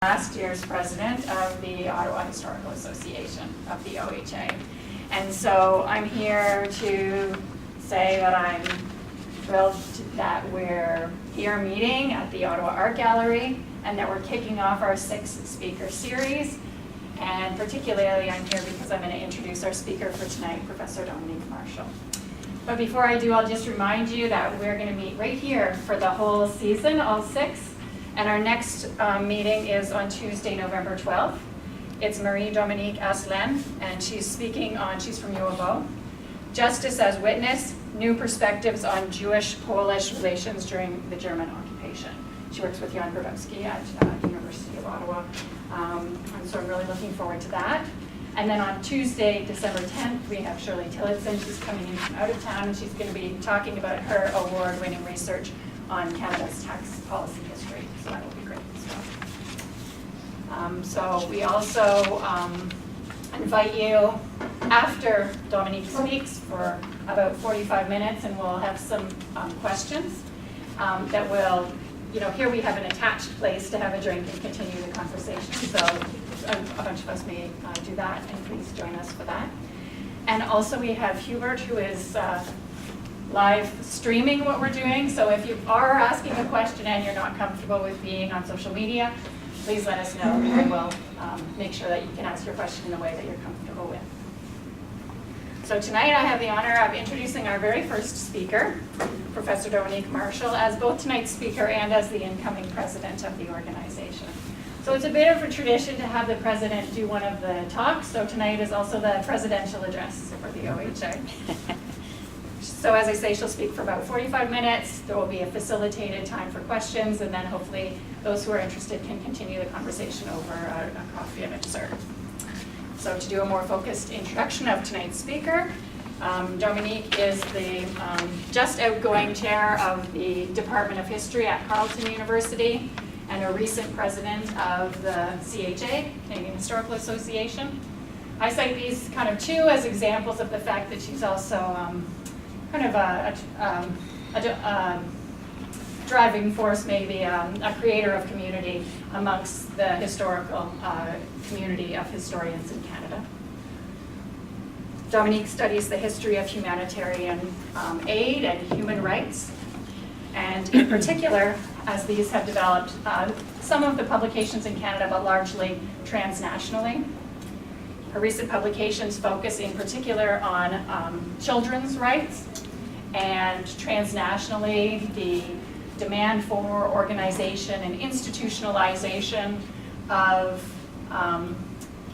Last year's president of the Ottawa Historical Association of the OHA. And so I'm here to say that I'm thrilled that we're here meeting at the Ottawa Art Gallery and that we're kicking off our 6th speaker series. And particularly I'm here because I'm going to introduce our speaker for tonight, Professor Dominique Marshall. But before I do, I'll just remind you that we're going to meet right here for the whole season, all 6. And our next meeting is on Tuesday, November 12th. It's Marie-Dominique Asselin, and she's speaking on, she's from U of O, Justice as Witness, New Perspectives on Jewish-Polish Relations During the German Occupation. She works with Jan Grabowski at University of Ottawa. And so I'm really looking forward to that. And then on Tuesday, December 10th, we have Shirley Tillotson. She's coming in from out of town, and she's going to be talking about her award-winning research on Canada's tax policy history. So that will be great as well. So we also invite you after Dominique speaks for about 45 minutes, and we'll have some questions that will, here we have an attached place to have a drink and continue the conversation. So a bunch of us may do that, and please join us for that. And also we have Hubert, who is live streaming what we're doing. So if you are asking a question and you're not comfortable with being on social media, please let us know, and we'll make sure that you can ask your question in a way that you're comfortable with. So tonight I have the honor of introducing our very first speaker, Professor Dominique Marshall, as both tonight's speaker and as the incoming president of the organization. So it's a bit of a tradition to have the president do one of the talks, so tonight is also the presidential address for the OHA. So as I say, she'll speak for about 45 minutes. There will be a facilitated time for questions, and then hopefully those who are interested can continue the conversation over a coffee and a dessert. So to do a more focused introduction of tonight's speaker, Dominique is the just outgoing chair of the Department of History at Carleton University and a recent president of the CHA, Canadian Historical Association. I cite these kind of two as examples of the fact that she's also kind of a driving force, maybe a creator of community amongst the historical community of historians in Canada. Dominique studies the history of humanitarian aid and human rights, and in particular, as these have developed, some of the publications in Canada, but largely transnationally. Her recent publications focus in particular on children's rights, and transnationally the demand for organization and institutionalization of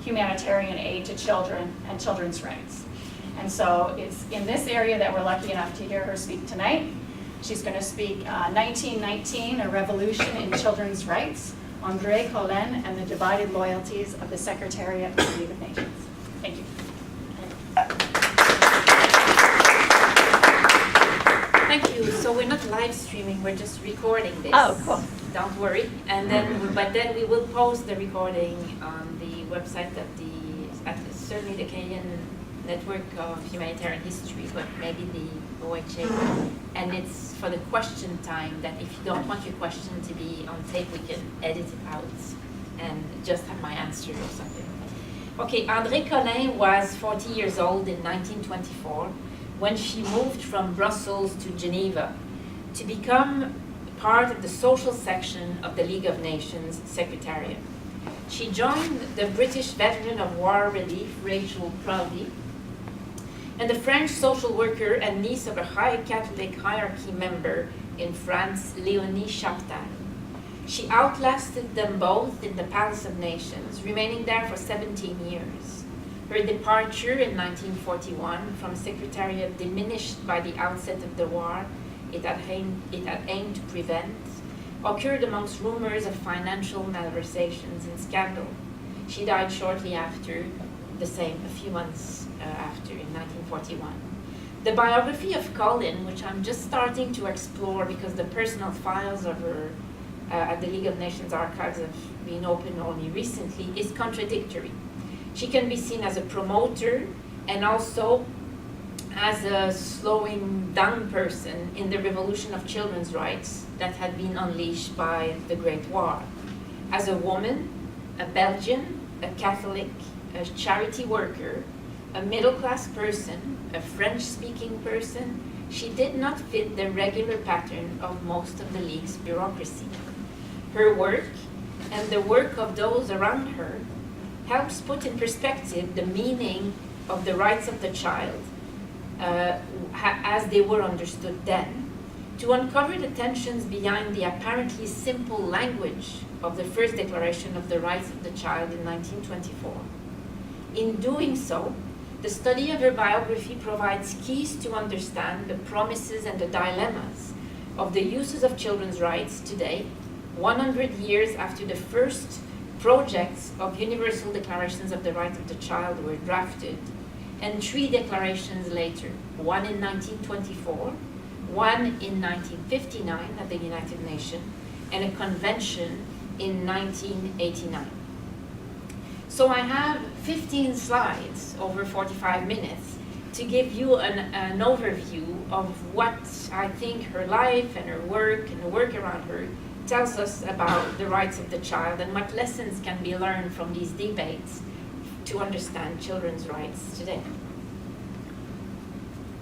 humanitarian aid to children and children's rights. And so it's in this area that we're lucky enough to hear her speak tonight. She's going to speak 1919, A Revolution in Children's Rights, André Colin and the Divided Loyalties of the Secretariat of the League of Nations. Thank you. Thank you. So we're not live streaming, we're just recording this. Oh, cool. Don't worry. And then, but then we will post the recording on the website of certainly the Canadian Network of Humanitarian History, but maybe the OHA. And it's for the question time, that if you don't want your question to be on tape, we can edit it out and just have my answer or something. Okay, André Colin was 40 years old in 1924 when she moved from Brussels to Geneva to become part of the social section of the League of Nations Secretariat. She joined the British veteran of war relief, Rachel Crowley, and the French social worker and niece of a high Catholic hierarchy member in France, Léonie Chaptal. She outlasted them both in the Palace of Nations, remaining there for 17 years. Her departure in 1941 from Secretariat, diminished by the outset of the war it had aimed to prevent, occurred amongst rumors of financial malversations and scandal. She died shortly after, a few months after, in 1941. The biography of Colin, which I'm just starting to explore because the personal files of her at the League of Nations archives have been opened only recently, is contradictory. She can be seen as a promoter and also as a slowing down person in the revolution of children's rights that had been unleashed by the Great War. As a woman, a Belgian, a Catholic, a charity worker, a middle-class person, a French-speaking person, she did not fit the regular pattern of most of the League's bureaucracy. Her work, and the work of those around her, helps put in perspective the meaning of the rights of the child as they were understood then, to uncover the tensions behind the apparently simple language of the first Declaration of the Rights of the Child in 1924. In doing so, the study of her biography provides keys to understand the promises and the dilemmas of the uses of children's rights today, 100 years after the first projects of Universal Declarations of the Rights of the Child were drafted, and 3 declarations later, one in 1924, one in 1959 at the United Nations, and a convention in 1989. So I have 15 slides over 45 minutes to give you an overview of what I think her life and her work and the work around her tells us about the rights of the child and what lessons can be learned from these debates to understand children's rights today.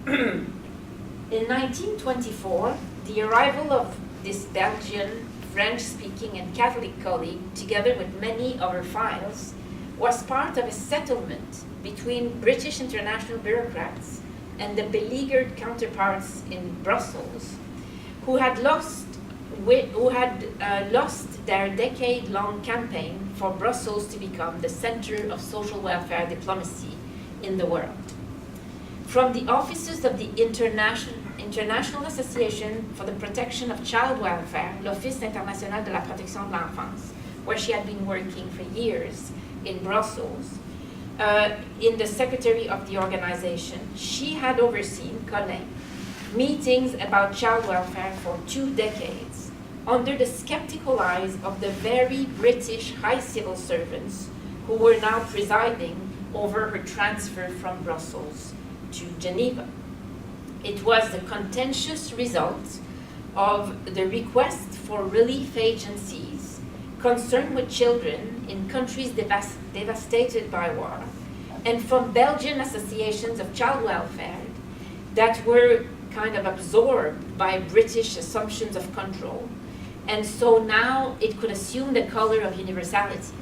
In 1924, the arrival of this Belgian, French-speaking and Catholic colleague, together with many of her files, was part of a settlement between British international bureaucrats and the beleaguered counterparts in Brussels, who had lost their decade-long campaign for Brussels to become the center of social welfare diplomacy in the world. From the offices of the International Association for the Protection of Child Welfare, l'Office International de la Protection de l'Enfance, where she had been working for years in Brussels, in the secretary of the organization, she had overseen, Colin, meetings about child welfare for 2 decades, under the skeptical eyes of the very British high civil servants who were now presiding over her transfer from Brussels to Geneva. It was the contentious result of the request for relief agencies concerned with children in countries devastated by war, and from Belgian associations of child welfare that were kind of absorbed by British assumptions of control. And so now it could assume the color of universality.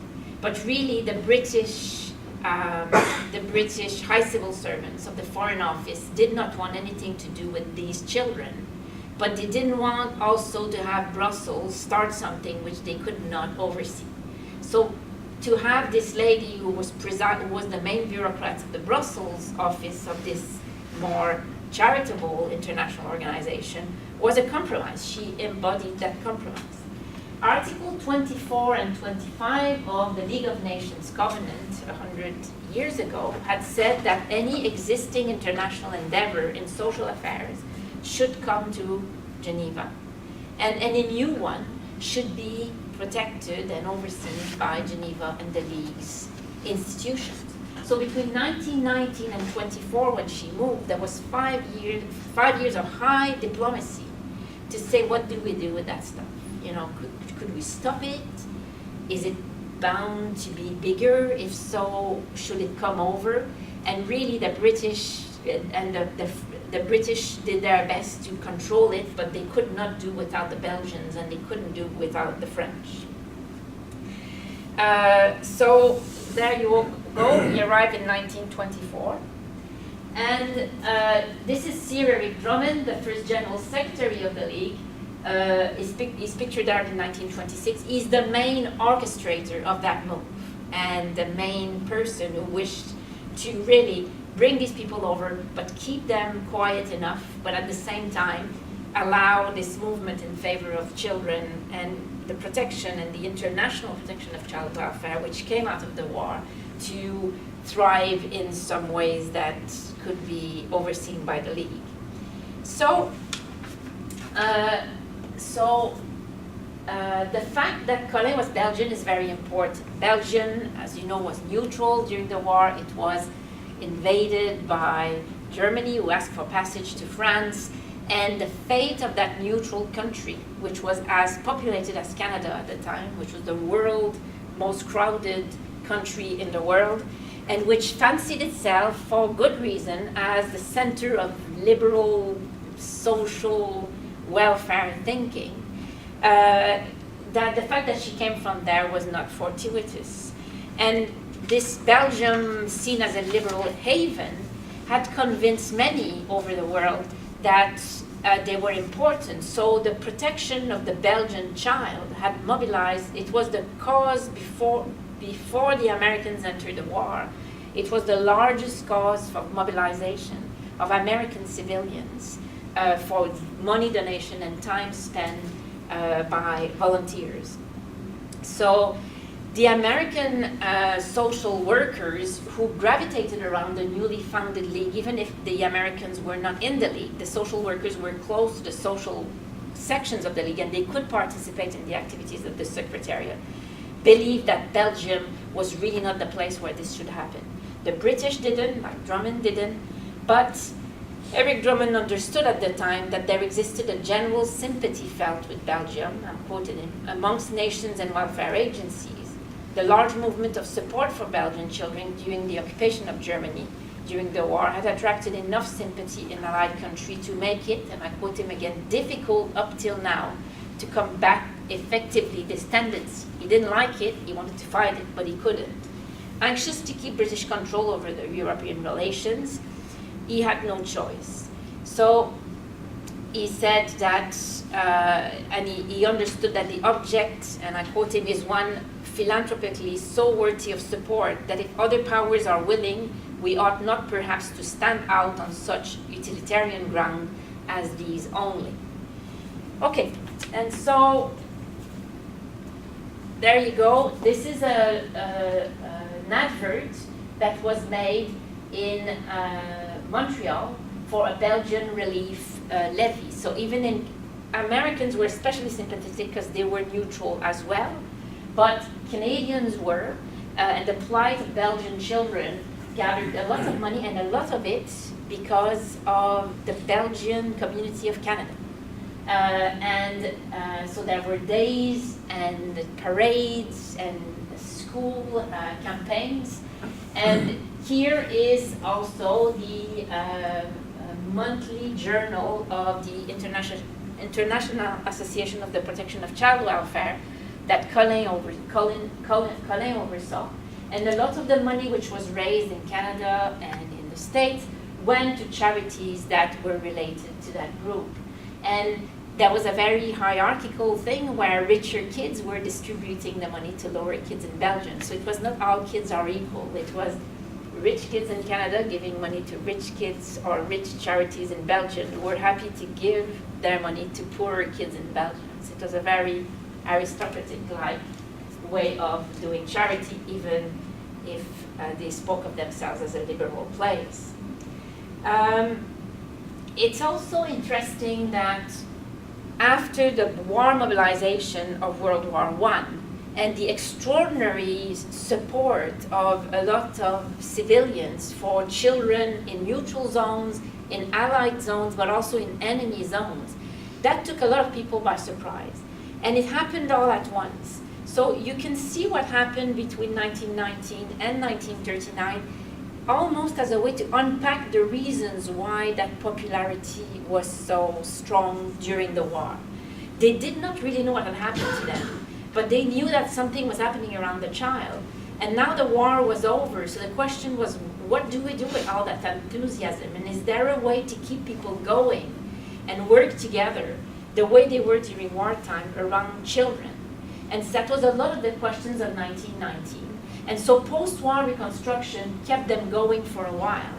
But really the British high civil servants of the Foreign Office did not want anything to do with these children. But they didn't want also to have Brussels start something which they could not oversee. So to have this lady who was the main bureaucrat of the Brussels office of this more charitable international organization was a compromise. She embodied that compromise. Article 24 and 25 of the League of Nations Covenant 100 years ago had said that any existing international endeavor in social affairs should come to Geneva, and any new one should be protected and overseen by Geneva and the League's institutions. So between 1919 and 24, when she moved, there was 5 years of high diplomacy to say, what do we do with that stuff? You know, could we stop it? Is it bound to be bigger? If so, should it come over? And really, the British and the British did their best to control it, but they could not do without the Belgians, and they couldn't do without the French. So there you go. We arrive in 1924. And this is Sir Eric Drummond, the first General Secretary of the League. He's pictured there in 1926. He's the main orchestrator of that move and the main person who wished to really bring these people over, but keep them quiet enough, but at the same time allow this movement in favor of children and the protection and the international protection of child welfare, which came out of the war, to thrive in some ways that could be overseen by the League. So the fact that Colin was Belgian is very important. Belgium, as you know, was neutral during the war. It was invaded by Germany, who asked for passage to France, and the fate of that neutral country, which was as populated as Canada at the time, which was the world most crowded country in the world, and which fancied itself, for good reason, as the center of liberal social welfare thinking, that the fact that she came from there was not fortuitous. And this Belgium, seen as a liberal haven, had convinced many over the world that they were important. So the protection of the Belgian child had mobilized, it was the cause before the Americans entered the war. It was the largest cause of mobilization of American civilians for money donation and time spent by volunteers. So the American social workers who gravitated around the newly founded league, even if the Americans were not in the league, the social workers were close to the social sections of the league and they could participate in the activities of the secretariat, believed that Belgium was really not the place where this should happen. The British didn't, like Drummond didn't, but Eric Drummond understood at the time that there existed a general sympathy felt with Belgium, I'm quoting him, amongst nations and welfare agencies. The large movement of support for Belgian children during the occupation of Germany during the war had attracted enough sympathy in allied country to make it, and I quote him again, difficult up till now to combat effectively this tendency. He didn't like it, he wanted to fight it, but he couldn't. Anxious to keep British control over the European relations, he had no choice. So he said that, and he understood that the object, and I quote him, is one philanthropically so worthy of support that if other powers are willing, we ought not perhaps to stand out on such utilitarian ground as these only. Okay, and so there you go. This is an advert that was made in Montreal for a Belgian relief levy. So even in Americans were especially sympathetic because they were neutral as well, but Canadians were, and the plight of Belgian children gathered a lot of money, and a lot of it because of the Belgian community of Canada. So there were days and parades and school campaigns. And here is also the monthly journal of the International Association of the Protection of Child Welfare that Colin oversaw. And a lot of the money which was raised in Canada and in the States went to charities that were related to that group. And there was a very hierarchical thing where richer kids were distributing the money to lower kids in Belgium. So it was not all kids are equal. It was rich kids in Canada giving money to rich kids, or rich charities in Belgium who were happy to give their money to poorer kids in Belgium. So it was a very aristocratic-like way of doing charity, even if they spoke of themselves as a liberal place. It's also interesting that after the war mobilization of World War I and the extraordinary support of a lot of civilians for children in neutral zones, in allied zones, but also in enemy zones, that took a lot of people by surprise. And it happened all at once. So you can see what happened between 1919 and 1939 almost as a way to unpack the reasons why that popularity was so strong during the war. They did not really know what had happened to them, but they knew that something was happening around the child. And now the war was over, so the question was, what do we do with all that enthusiasm? And is there a way to keep people going and work together the way they were during wartime around children? And that was a lot of the questions of 1919. And so post-war reconstruction kept them going for a while.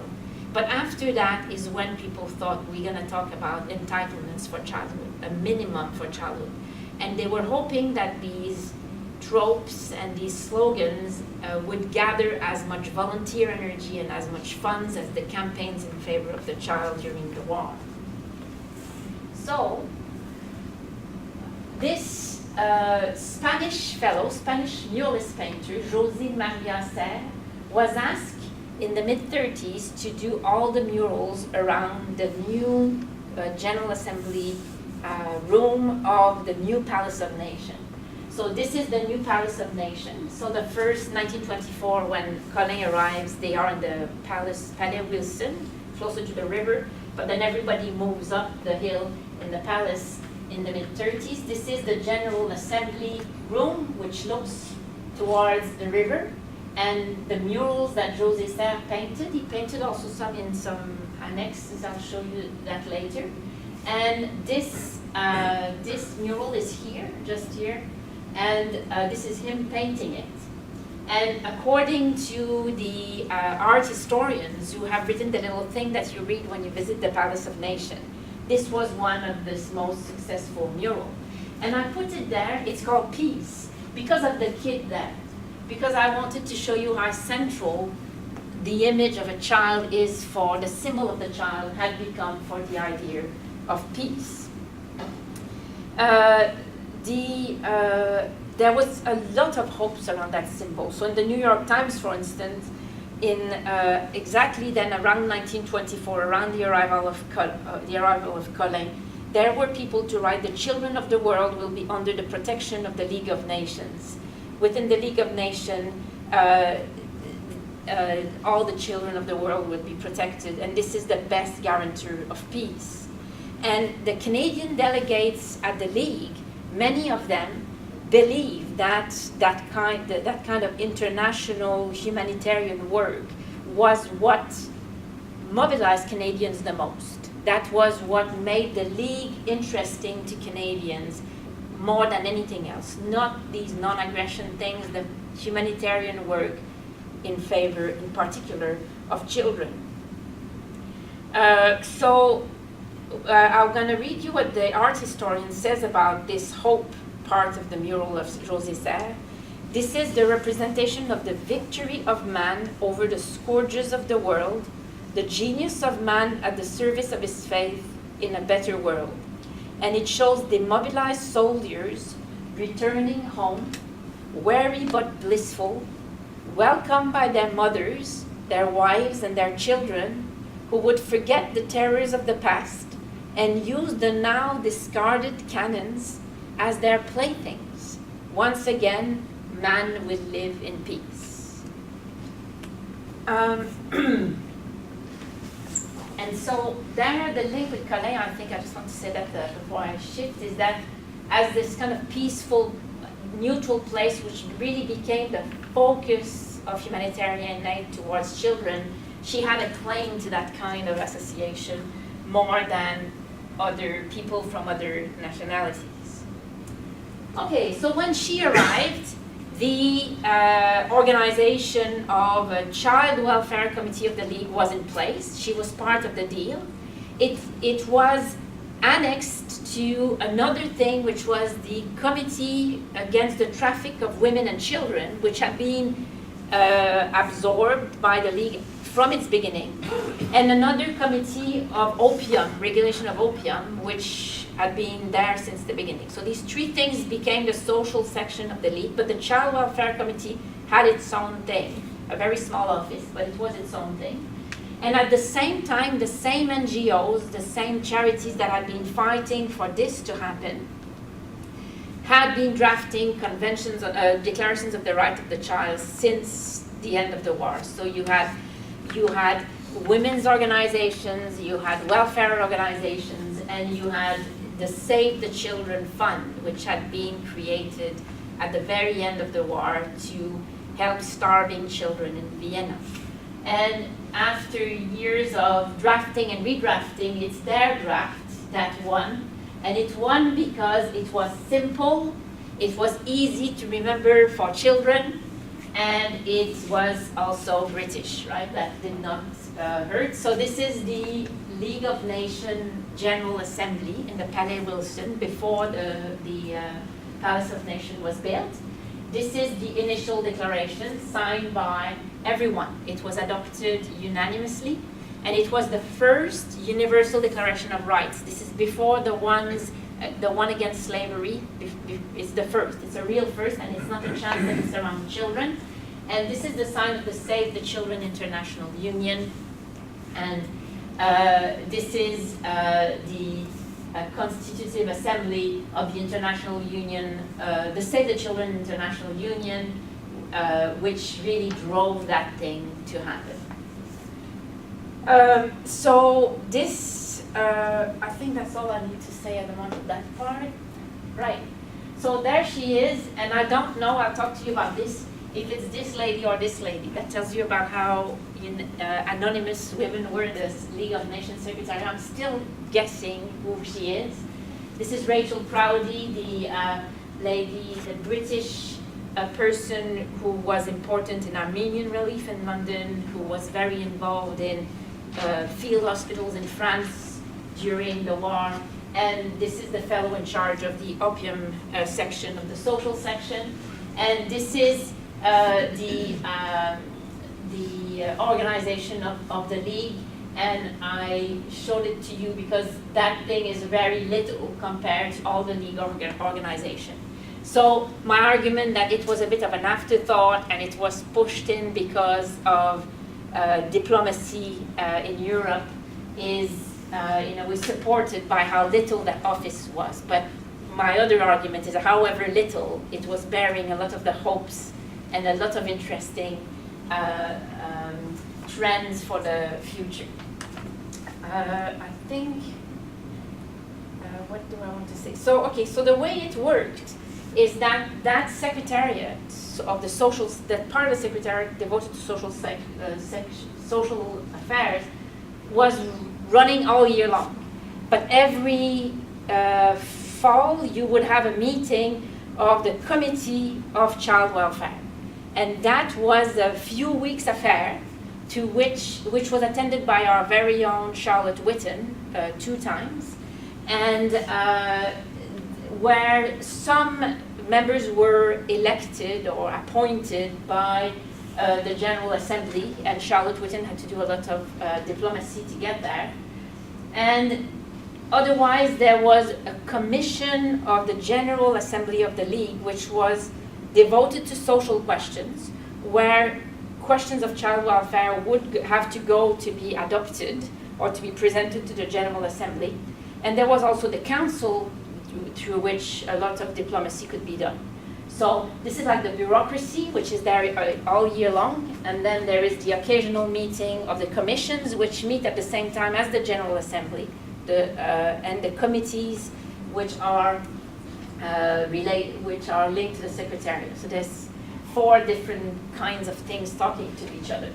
But after that is when people thought, we're going to talk about entitlements for childhood, a minimum for childhood. And they were hoping that these tropes and these slogans would gather as much volunteer energy and as much funds as the campaigns in favor of the child during the war. So, this Spanish fellow, Spanish muralist painter, José María Serre, was asked in the mid-30s to do all the murals around the new General Assembly room of the new Palace of Nations. So this is the new Palace of Nations. So the first 1924, when Colin arrives, they are in the Palace, Palais Wilson, closer to the river. But then everybody moves up the hill in the palace in the mid-30s. This is the General Assembly room, which looks towards the river. And the murals that José Serre painted, he painted also some in some annexes. I'll show you that later. And this mural is here, just here. And this is him painting it. And according to the art historians who have written the little thing that you read when you visit the Palace of Nations, this was one of the most successful mural. And I put it there, it's called Peace, because of the kid there. Because I wanted to show you how central the image of a child is for, the symbol of the child had become for the idea of peace. There was a lot of hopes around that symbol. So in the New York Times, for instance, in exactly then around 1924, around the arrival of Colin, there were people to write, the children of the world will be under the protection of the League of Nations. Within the League of Nations, all the children of the world would be protected, and this is the best guarantor of peace. And the Canadian delegates at the League, many of them believe that that kind of international humanitarian work was what mobilized Canadians the most. That was what made the League interesting to Canadians more than anything else. Not these non-aggression things, the humanitarian work in favor, in particular, of children. I'm going to read you what the art historian says about this hope part of the mural of José Serre. This is the representation of the victory of man over the scourges of the world, the genius of man at the service of his faith in a better world. And it shows demobilized soldiers returning home, weary but blissful, welcomed by their mothers, their wives, and their children, who would forget the terrors of the past and use the now discarded cannons as their playthings. Once again, man will live in peace. And so there, the link with Colin, I think I just want to say that before I shift, is that as this kind of peaceful, neutral place, which really became the focus of humanitarian aid towards children, she had a claim to that kind of association more than other people from other nationalities. Okay, so when she arrived, the organization of a Child Welfare Committee of the League was in place. She was part of the deal. It was annexed to another thing, which was the Committee Against the Traffic of Women and Children, which had been absorbed by the League from its beginning, and another committee of opium, regulation of opium, which had been there since the beginning. So these three things became the social section of the League, but the Child Welfare Committee had its own thing, a very small office, but it was its own thing. And at the same time, the same NGOs, the same charities that had been fighting for this to happen, had been drafting conventions, declarations of the right of the child since the end of the war. So you had women's organizations, you had welfare organizations, and you had the Save the Children Fund, which had been created at the very end of the war to help starving children in Vienna. And after years of drafting and redrafting, it's their draft that won. And it won because it was simple, it was easy to remember for children, and it was also British, right? That did not hurt. So this is the League of Nations General Assembly in the Palais Wilson before the Palace of Nations was built. This is the initial declaration signed by everyone. It was adopted unanimously, and it was the first Universal Declaration of Rights. This is before the one against slavery. It's the first. It's a real first, and it's not a chance that it's around children. And this is the sign of the Save the Children International Union. And this is the Constitutive Assembly of the International Union, the Save the Children International Union, which really drove that thing to happen. So this, I think that's all I need to say at the moment of that part. Right. So there she is, and I don't know, I'll talk to you about this, if it's this lady or this lady. That tells you about how anonymous women were in the League of Nations Secretary. I'm still guessing who she is. This is Rachel Crowdy, the lady, the British person who was important in Armenian relief in London, who was very involved in field hospitals in France during the war. And this is the fellow in charge of the opium section of the social section. And this is the organization of the League. And I showed it to you because that thing is very little compared to all the League organization. So my argument that it was a bit of an afterthought and it was pushed in because of diplomacy in Europe is was supported by how little that office was. But my other argument is however little, it was bearing a lot of the hopes and a lot of interesting trends for the future. I think, what do I want to say? So, okay, so the way it worked is that secretariat of the social, that part of the secretariat devoted to social affairs was running all year long. But every fall, you would have a meeting of the Committee of Child Welfare. And that was a few weeks affair to which was attended by our very own Charlotte Whitten 2 times. And where some members were elected or appointed by the General Assembly, and Charlotte Whitten had to do a lot of diplomacy to get there. And otherwise, there was a commission of the General Assembly of the League, which was devoted to social questions, where questions of child welfare would have to go to be adopted or to be presented to the General Assembly. And there was also the council through which a lot of diplomacy could be done. So this is like the bureaucracy, which is there all year long, and then there is the occasional meeting of the commissions, which meet at the same time as the General Assembly, and the committees, which are linked to the Secretariat. So there's 4 different kinds of things talking to each other.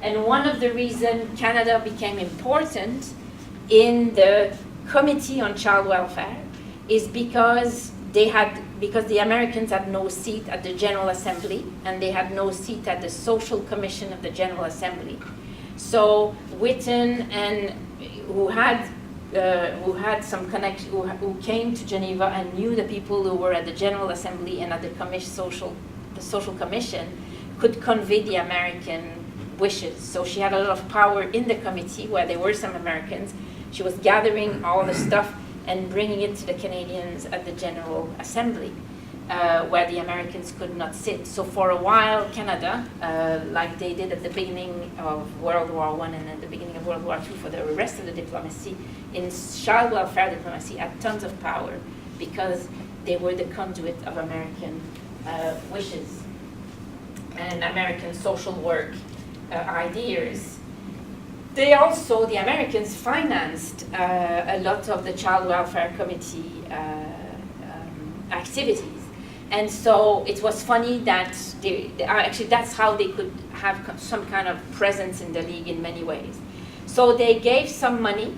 And one of the reasons Canada became important in the Committee on Child Welfare is because the Americans had no seat at the General Assembly, and they had no seat at the Social Commission of the General Assembly. So Whitten, and who had some connection, who came to Geneva and knew the people who were at the General Assembly and at the Social Commission, could convey the American wishes. So she had a lot of power in the committee where there were some Americans. She was gathering all the stuff and bringing it to the Canadians at the General Assembly, where the Americans could not sit. So for a while, Canada, like they did at the beginning of World War I and at the beginning of World War II for the rest of the diplomacy, in child welfare diplomacy, had tons of power because they were the conduit of American wishes and American social work ideas. They also, the Americans, financed a lot of the Child Welfare Committee activities. And so it was funny that actually that's how they could have some kind of presence in the League in many ways. So they gave some money.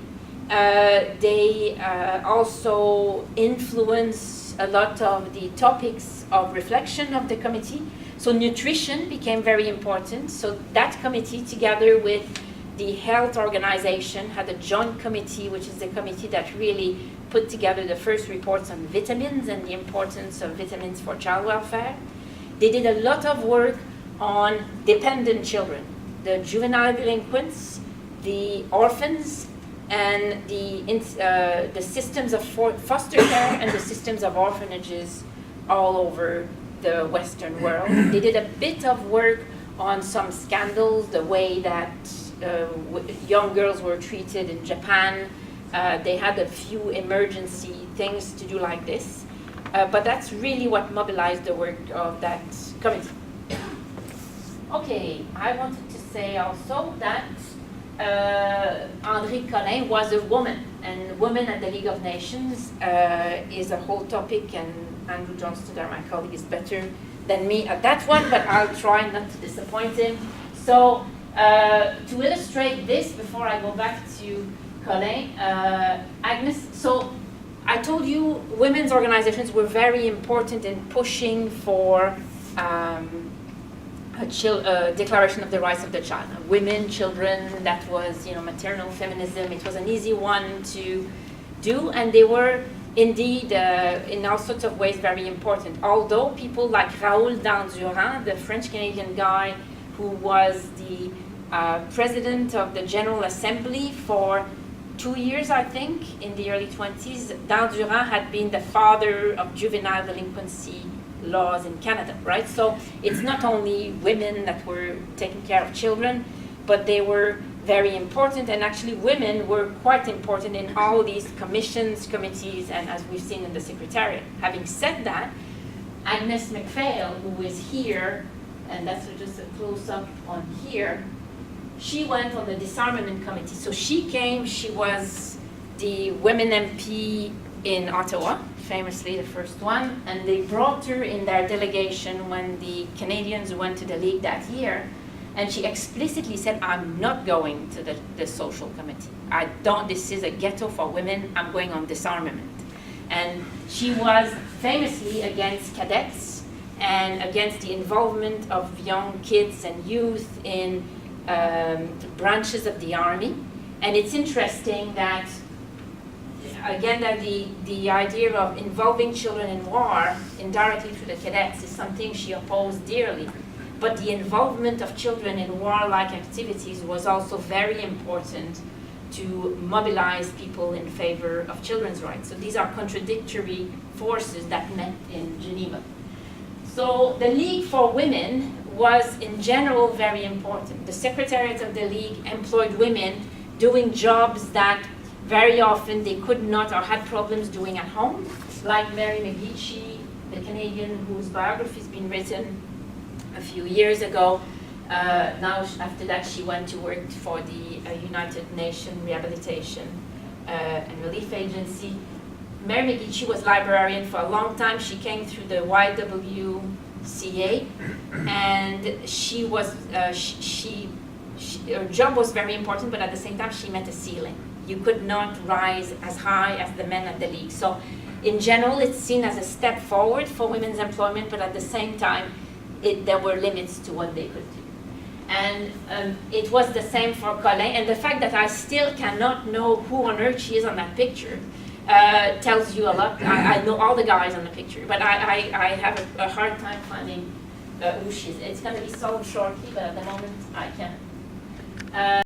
They also influenced a lot of the topics of reflection of the committee. So nutrition became very important. So that committee, together with the health organization, had a joint committee, which is the committee that really put together the first reports on vitamins and the importance of vitamins for child welfare. They did a lot of work on dependent children, the juvenile delinquents, the orphans, and the systems of foster care and the systems of orphanages all over the Western world. They did a bit of work on some scandals, the way that young girls were treated in Japan, They had a few emergency things to do like this. But that's really what mobilized the work of that committee. Okay, I wanted to say also that Andrée Colin was a woman, and women at the League of Nations is a whole topic, and Andrew Johnston, my colleague, is better than me at that one, but I'll try not to disappoint him. So to illustrate this, before I go back to Colin, Agnes, so I told you women's organizations were very important in pushing for a declaration of the rights of the child. Women, children, that was, maternal feminism. It was an easy one to do, and they were indeed, in all sorts of ways, very important. Although people like Raoul Dandurand, the French-Canadian guy who was the president of the General Assembly for 2 years, I think, in the early 20s, Dandurand had been the father of juvenile delinquency laws in Canada, right? So it's not only women that were taking care of children, but they were very important, and actually women were quite important in all these commissions, committees, and as we've seen in the Secretariat. Having said that, Agnes MacPhail, who is here, and that's just a close-up on here, she went on the disarmament committee. So she came, she was the women MP in Ottawa, famously the first one, and they brought her in their delegation when the Canadians went to the League that year, and she explicitly said, I'm not going to the social committee. This is a ghetto for women, I'm going on disarmament. And she was famously against cadets and against the involvement of young kids and youth in branches of the army. And it's interesting that, again, that the idea of involving children in war indirectly through the cadets is something she opposed dearly. But the involvement of children in warlike activities was also very important to mobilize people in favor of children's rights. So these are contradictory forces that met in Geneva. So the League for Women was in general very important. The Secretariat of the League employed women doing jobs that very often they could not or had problems doing at home, like Mary McGeechee, the Canadian whose biography has been written a few years ago. Now, after that, she went to work for the United Nations Rehabilitation and Relief Agency. Mary McGeechee was librarian for a long time. She came through the YWCA, and she was her job was very important, but at the same time, she met a ceiling. You could not rise as high as the men at the League. So, in general, it's seen as a step forward for women's employment, but at the same time, there were limits to what they could do. And it was the same for Colin. And the fact that I still cannot know who on earth she is on that picture tells you a lot. I know all the guys on the picture, but I have a hard time finding who she is. It's going to be solved shortly, but at the moment I can't.